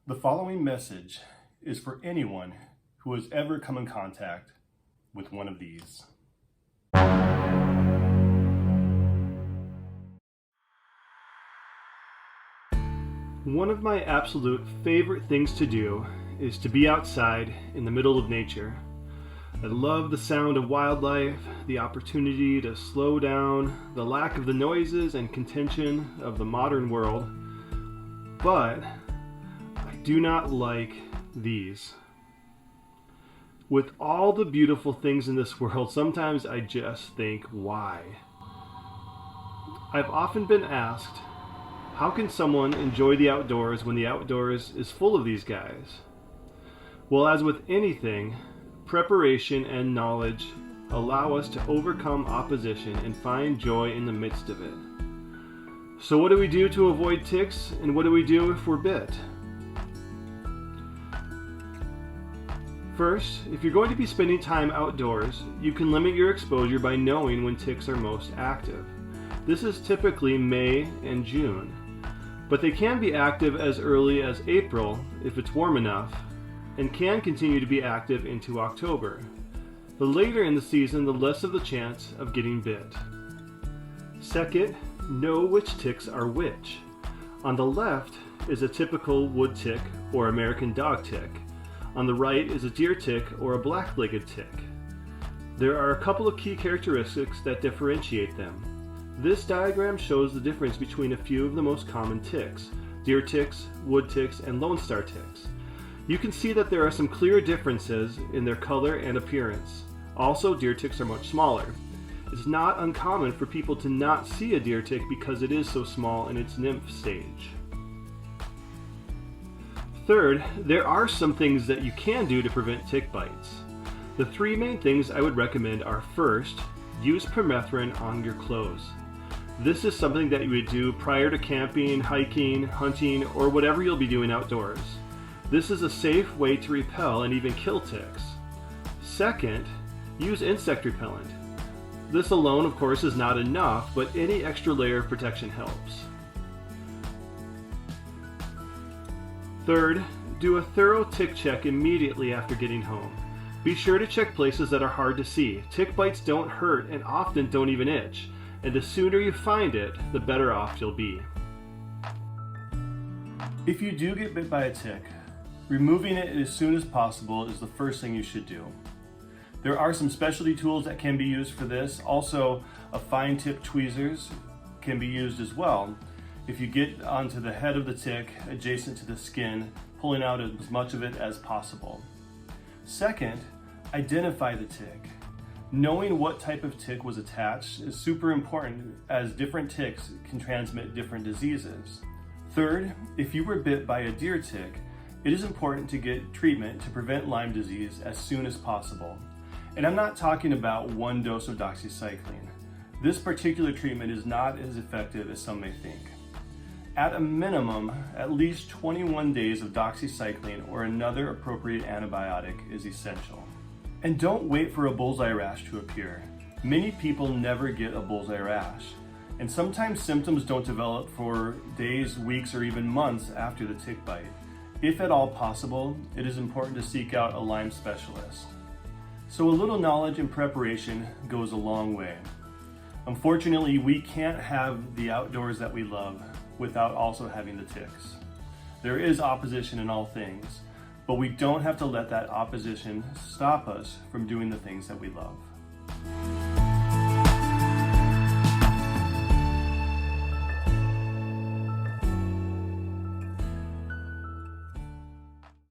The following message is for anyone who has ever come in contact with one of these. One of my absolute favorite things to do is to be outside in the middle of nature. I love the sound of wildlife, the opportunity to slow down, the lack of the noises and contention of the modern world, but I do not like these. With all the beautiful things in this world, sometimes I just think, why? I've often been asked, how can someone enjoy the outdoors when the outdoors is full of these guys? Well, as with anything, preparation and knowledge allow us to overcome opposition and find joy in the midst of it. So what do we do to avoid ticks, and what do we do if we're bit? First, if you're going to be spending time outdoors, you can limit your exposure by knowing when ticks are most active. This is typically May and June, but they can be active as early as April if it's warm enough, and can continue to be active into October. The later in the season, the less of the chance of getting bit. Second, know which ticks are which. On the left is a typical wood tick or American dog tick. On the right is a deer tick or a black-legged tick. There are a couple of key characteristics that differentiate them. This diagram shows the difference between a few of the most common ticks: deer ticks, wood ticks, and lone star ticks. You can see that there are some clear differences in their color and appearance. Also, deer ticks are much smaller. It's not uncommon for people to not see a deer tick because it is so small in its nymph stage. Third, there are some things that you can do to prevent tick bites. The three main things I would recommend are: first, use permethrin on your clothes. This is something that you would do prior to camping, hiking, hunting, or whatever you'll be doing outdoors. This is a safe way to repel and even kill ticks. Second, use insect repellent. This alone, of course, is not enough, but any extra layer of protection helps. Third, do a thorough tick check immediately after getting home. Be sure to check places that are hard to see. Tick bites don't hurt and often don't even itch, and the sooner you find it, the better off you'll be. If you do get bit by a tick, removing it as soon as possible is the first thing you should do. There are some specialty tools that can be used for this. Also, a fine tip tweezers can be used as well. If you get onto the head of the tick adjacent to the skin, pulling out as much of it as possible. Second, identify the tick. Knowing what type of tick was attached is super important, as different ticks can transmit different diseases. Third, if you were bit by a deer tick, it is important to get treatment to prevent Lyme disease as soon as possible. And I'm not talking about one dose of doxycycline. This particular treatment is not as effective as some may think. At a minimum, at least 21 days of doxycycline or another appropriate antibiotic is essential. And don't wait for a bullseye rash to appear. Many people never get a bullseye rash, and sometimes symptoms don't develop for days, weeks, or even months after the tick bite. If at all possible, it is important to seek out a Lyme specialist. So a little knowledge and preparation goes a long way. Unfortunately, we can't have the outdoors that we love without also having the ticks. There is opposition in all things, but we don't have to let that opposition stop us from doing the things that we love.